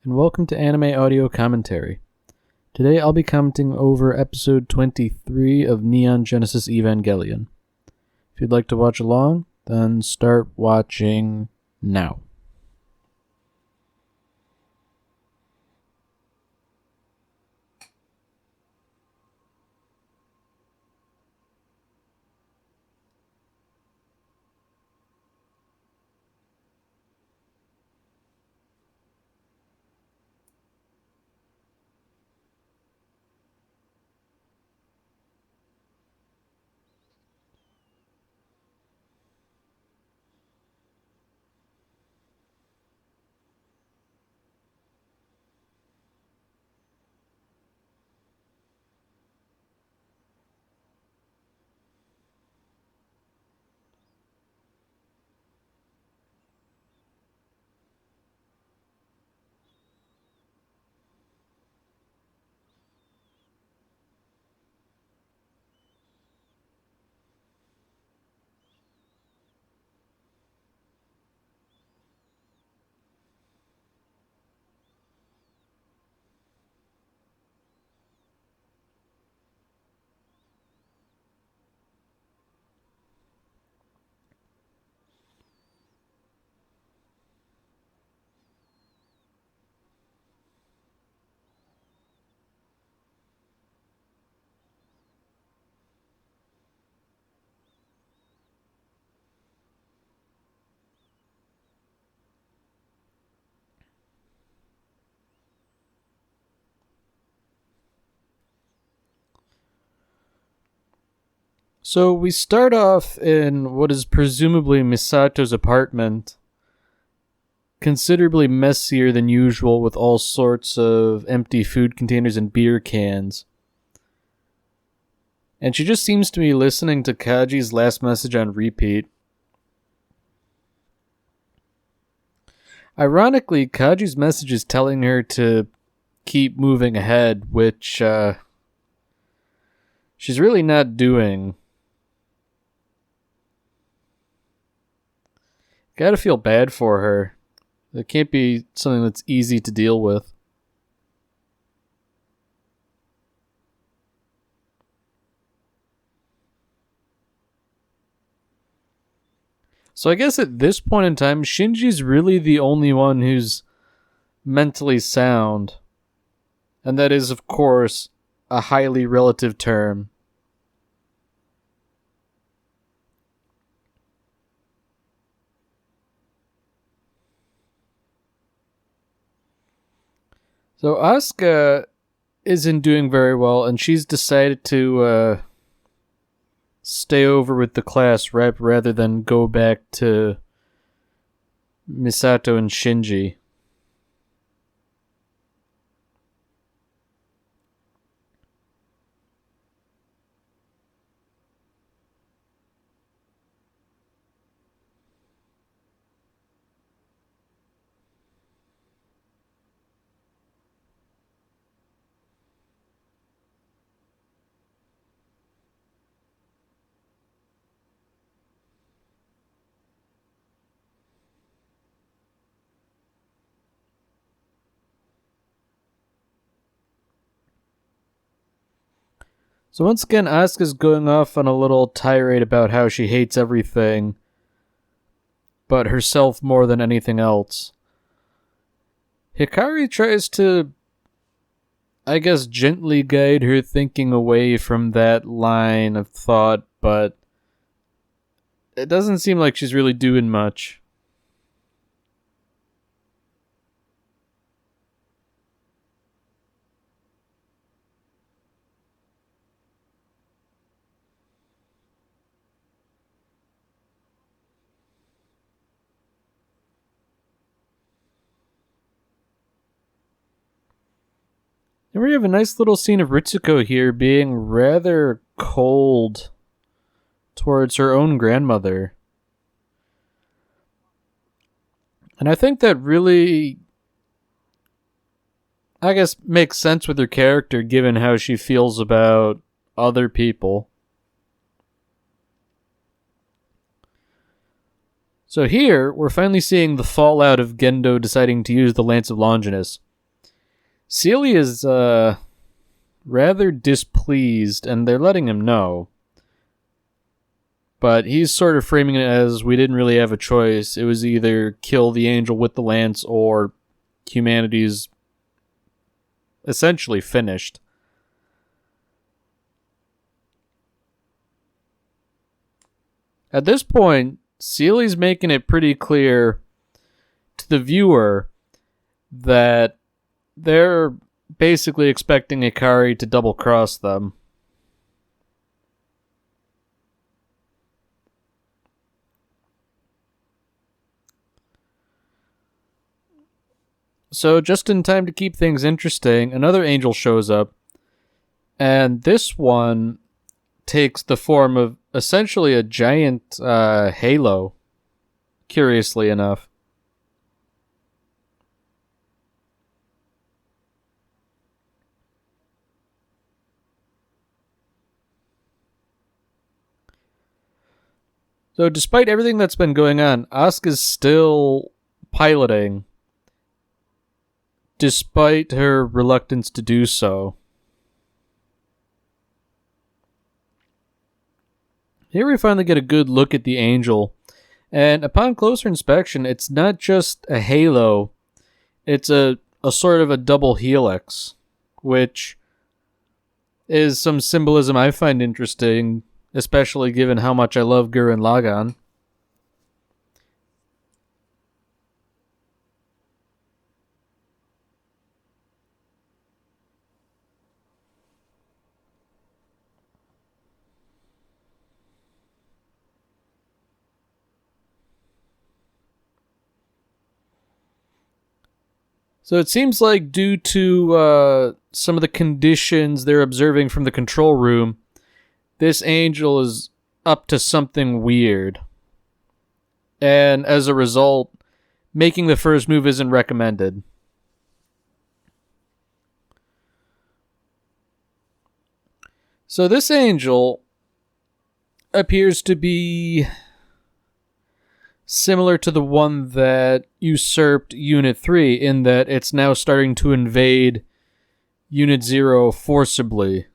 and welcome to Anime Audio Commentary. Today I'll be commenting over episode 23 of Neon Genesis Evangelion. If you'd like to watch along, then start watching now. So we start off in what is presumably Misato's apartment, considerably messier than usual with all sorts of empty food containers and beer cans. And she just seems to be listening to Kaji's last message on repeat. Ironically, Kaji's message is telling her to keep moving ahead, which she's really not doing. Gotta feel bad for her. It can't be something that's easy to deal with. So I guess at this point in time, Shinji's really the only one who's mentally sound. And that is, of course, a highly relative term. So Asuka isn't doing very well, and she's decided to stay over with the class rep rather than go back to Misato and Shinji. So once again, Asuka's going off on a little tirade about how she hates everything, but herself more than anything else. Hikari tries to, I guess, gently guide her thinking away from that line of thought, but it doesn't seem like she's really doing much. And we have a nice little scene of Ritsuko here being rather cold towards her own grandmother. And I think that really, I guess, makes sense with her character given how she feels about other people. So here, we're finally seeing the fallout of Gendo deciding to use the Lance of Longinus. Seely is rather displeased, and they're letting him know. But he's sort of framing it as, we didn't really have a choice. It was either kill the angel with the lance or humanity's essentially finished. At this point, Seely's making it pretty clear to the viewer that they're basically expecting Ikari to double-cross them. So just in time to keep things interesting, another angel shows up, and this one takes the form of essentially a giant halo, curiously enough. So despite everything that's been going on, Asuka's still piloting, despite her reluctance to do so. Here we finally get a good look at the angel, and upon closer inspection, it's not just a halo, it's a sort of a double helix, which is some symbolism I find interesting, especially given how much I love Gurren Lagann. So it seems like due to some of the conditions they're observing from the control room, this angel is up to something weird. And as a result, making the first move isn't recommended. So this angel appears to be similar to the one that usurped Unit 3 in that it's now starting to invade Unit 0 forcibly.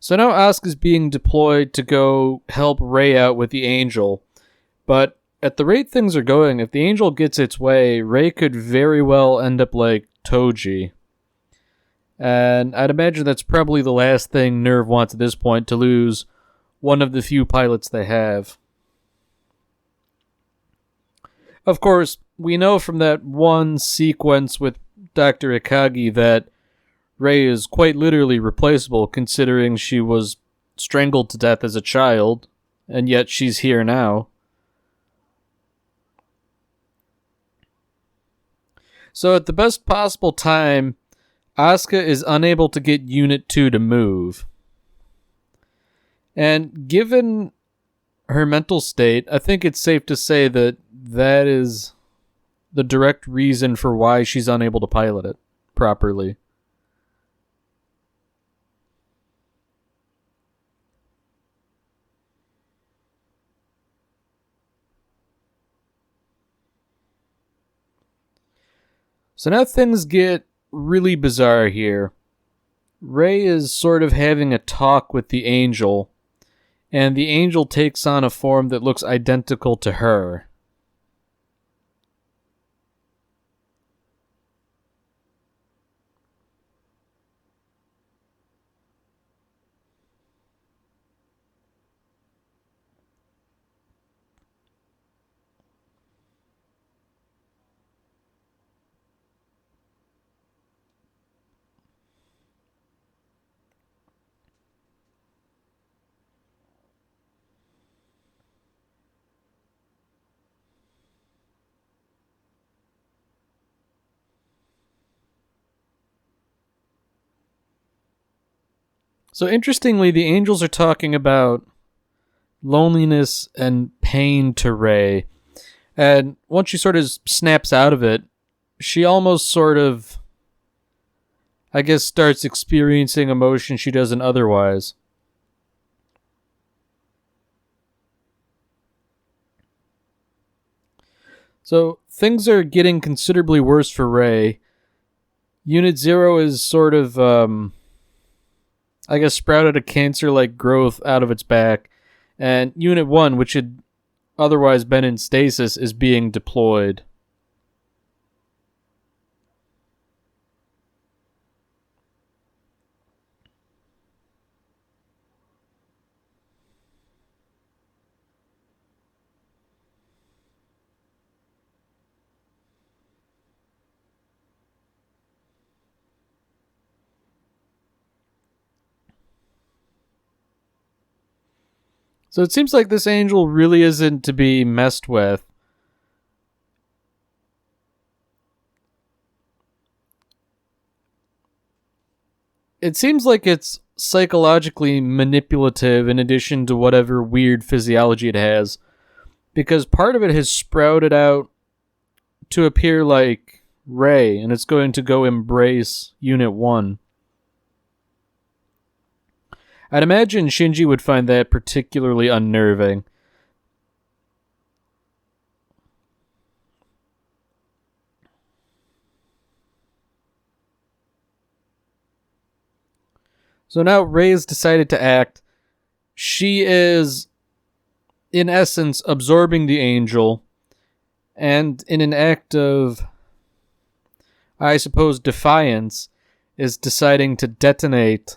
So now Asuka's being deployed to go help Rei out with the angel, but at the rate things are going, if the angel gets its way, Rei could very well end up like Toji. And I'd imagine that's probably the last thing NERV wants at this point, to lose one of the few pilots they have. Of course, we know from that one sequence with Dr. Ikagi that Rei is quite literally replaceable, considering she was strangled to death as a child, and yet she's here now. So at the best possible time, Asuka is unable to get Unit 2 to move. And given her mental state, I think it's safe to say that that is the direct reason for why she's unable to pilot it properly. So now things get really bizarre here. Rei is sort of having a talk with the angel, and the angel takes on a form that looks identical to her. So interestingly, the angels are talking about loneliness and pain to Rei. And once she sort of snaps out of it, she almost sort of, I guess, starts experiencing emotion she doesn't otherwise. So things are getting considerably worse for Ray. Unit 0 is sort of, sprouted a cancer-like growth out of its back. And Unit 1, which had otherwise been in stasis, is being deployed. So it seems like this angel really isn't to be messed with. It seems like it's psychologically manipulative in addition to whatever weird physiology it has, because part of it has sprouted out to appear like Ray, and it's going to go embrace Unit 1. I'd imagine Shinji would find that particularly unnerving. So now Rei has decided to act. She is, in essence, absorbing the angel, and in an act of, I suppose, defiance, is deciding to detonate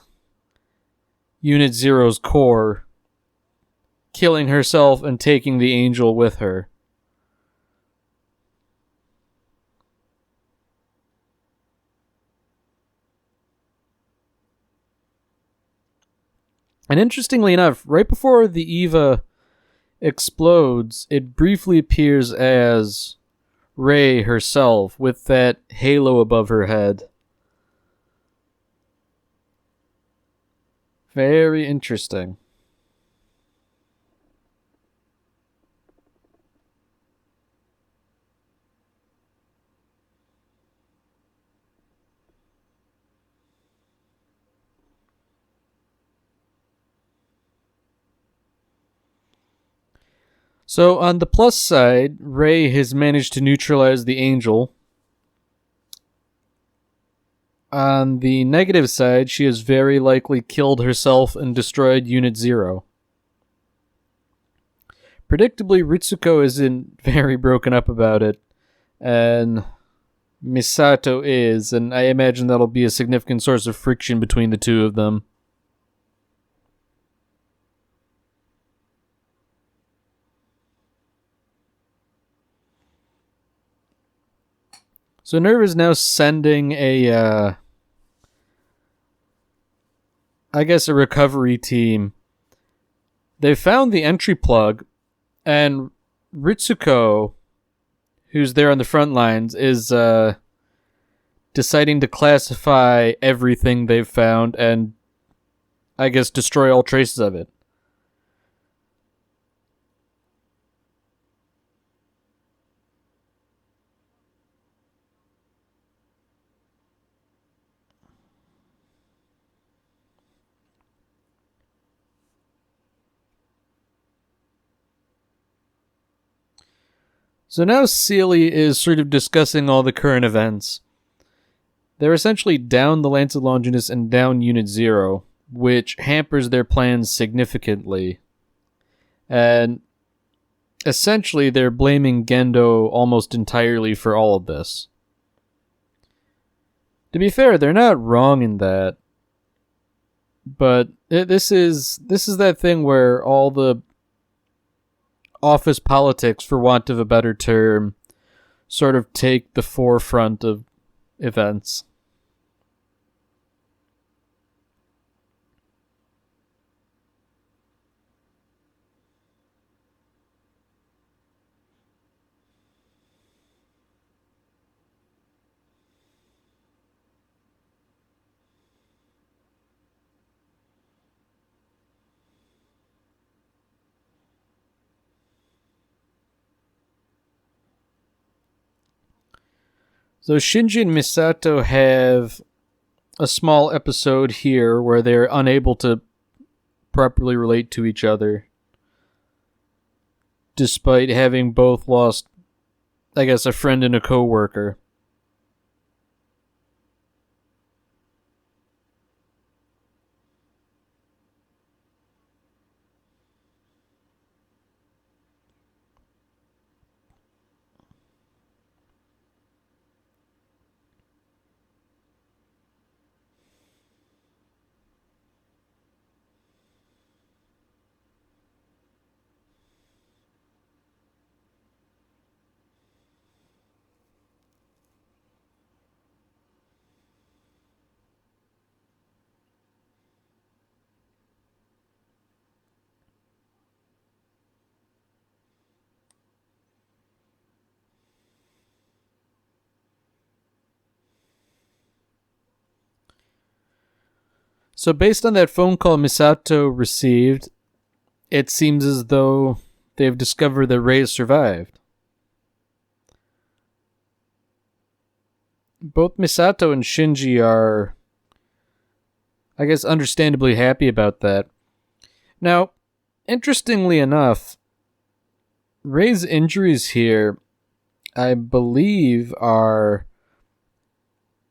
Unit Zero's core, killing herself and taking the angel with her. And interestingly enough, right before the Eva explodes, it briefly appears as Rei herself with that halo above her head. Very interesting. So on the plus side, Rei has managed to neutralize the angel. On the negative side, she has very likely killed herself and destroyed Unit 0. Predictably, Ritsuko isn't very broken up about it, and Misato is, and I imagine that'll be a significant source of friction between the two of them. So NERV is now sending a recovery team. They found the entry plug, and Ritsuko, who's there on the front lines, is deciding to classify everything they've found and, destroy all traces of it. So now Sealy is sort of discussing all the current events. They're essentially down the Lance of Longinus and down Unit 0, which hampers their plans significantly. And essentially they're blaming Gendo almost entirely for all of this. To be fair, they're not wrong in that. But this is that thing where all the office politics, for want of a better term, sort of take the forefront of events. So Shinji and Misato have a small episode here where they're unable to properly relate to each other, despite having both lost I guess, a friend and a co-worker. So based on that phone call Misato received, it seems as though they've discovered that Rei survived. Both Misato and Shinji are, I guess, understandably happy about that. Now, interestingly enough, Rei's injuries here, I believe, are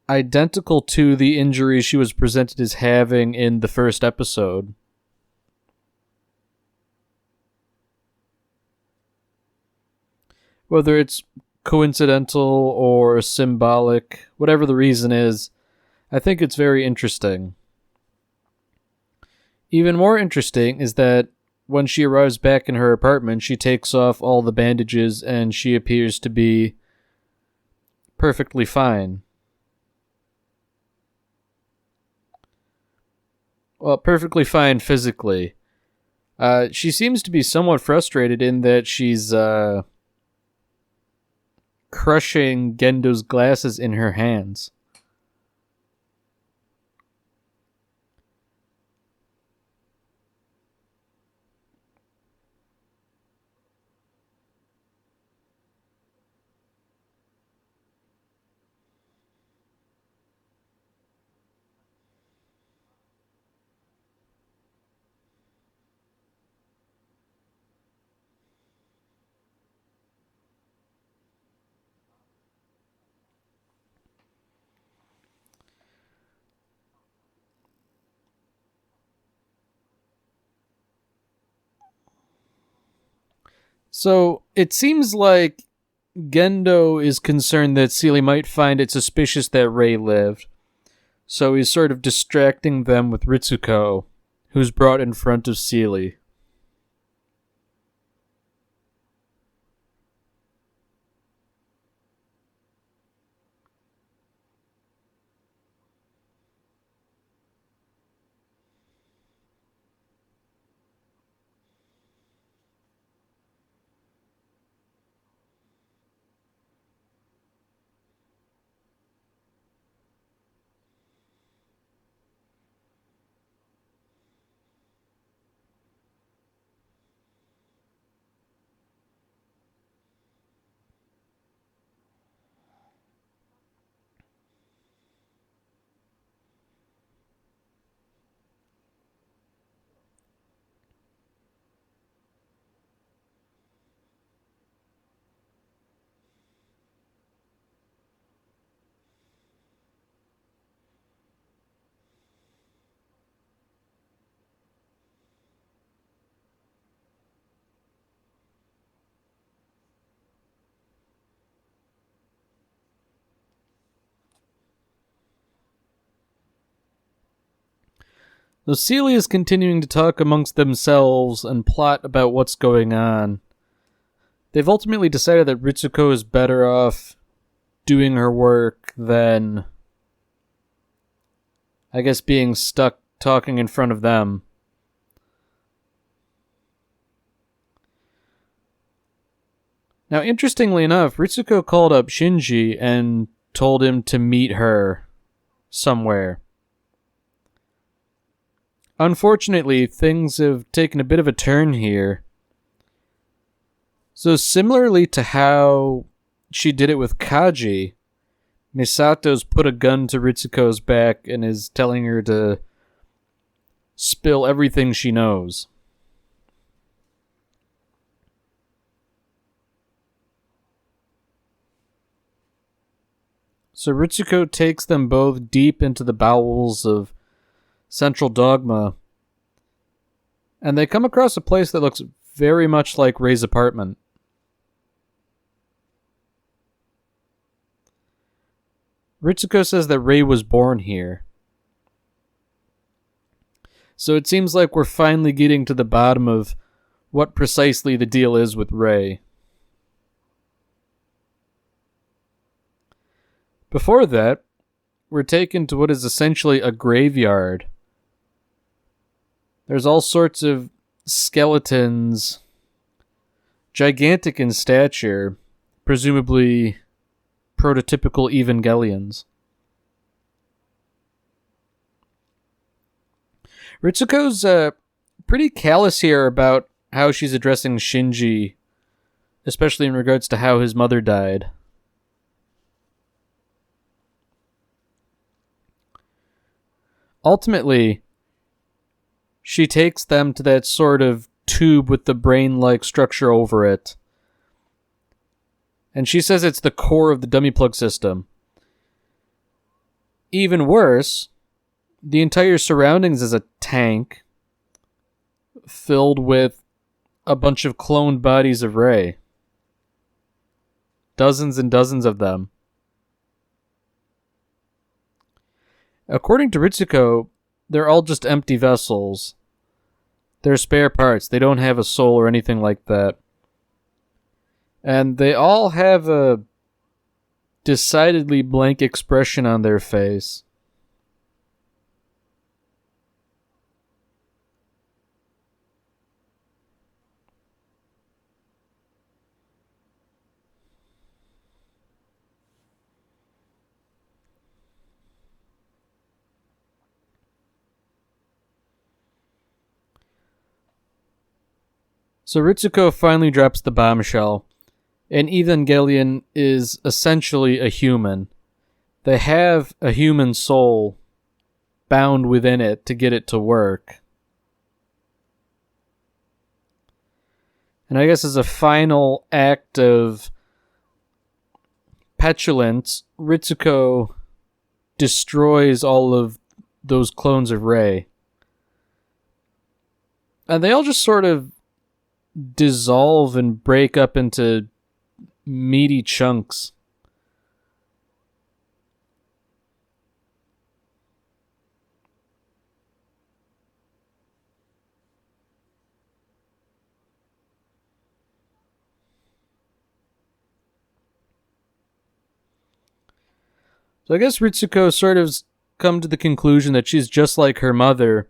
identical to the injuries she was presented as having in the first episode. Whether it's coincidental or symbolic, whatever the reason is, I think it's very interesting. Even more interesting is that when she arrives back in her apartment, she takes off all the bandages and she appears to be perfectly fine. Well, perfectly fine physically. She seems to be somewhat frustrated in that she's crushing Gendo's glasses in her hands. So it seems like Gendo is concerned that Seely might find it suspicious that Rei lived. So he's sort of distracting them with Ritsuko, who's brought in front of Seely. So Seely is continuing to talk amongst themselves and plot about what's going on. They've ultimately decided that Ritsuko is better off doing her work than, I guess, being stuck talking in front of them. Now, interestingly enough, Ritsuko called up Shinji and told him to meet her somewhere. Unfortunately, things have taken a bit of a turn here. So similarly to how she did it with Kaji, Misato's put a gun to Ritsuko's back and is telling her to spill everything she knows. So Ritsuko takes them both deep into the bowels of Central Dogma, and they come across a place that looks very much like Rei's apartment. Ritsuko says that Rei was born here. So it seems like we're finally getting to the bottom of what precisely the deal is with Rei. Before that, we're taken to what is essentially a graveyard. There's all sorts of skeletons, gigantic in stature, presumably prototypical Evangelions. Ritsuko's pretty callous here about how she's addressing Shinji, especially in regards to how his mother died. Ultimately, she takes them to that sort of tube with the brain-like structure over it. And she says it's the core of the dummy plug system. Even worse, the entire surroundings is a tank filled with a bunch of cloned bodies of Rei. Dozens and dozens of them. According to Ritsuko, they're all just empty vessels. They're spare parts. They don't have a soul or anything like that. And they all have a decidedly blank expression on their face. So Ritsuko finally drops the bombshell. An Evangelion is essentially a human. They have a human soul bound within it to get it to work. And I guess as a final act of petulance, Ritsuko destroys all of those clones of Rei. And they all just sort of dissolve and break up into meaty chunks. So I guess Ritsuko sort of come to the conclusion that she's just like her mother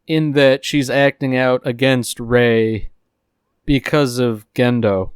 in that she's acting out against Rei because of Gendo.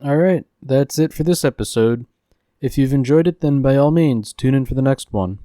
Alright, that's it for this episode. If you've enjoyed it, then by all means, tune in for the next one.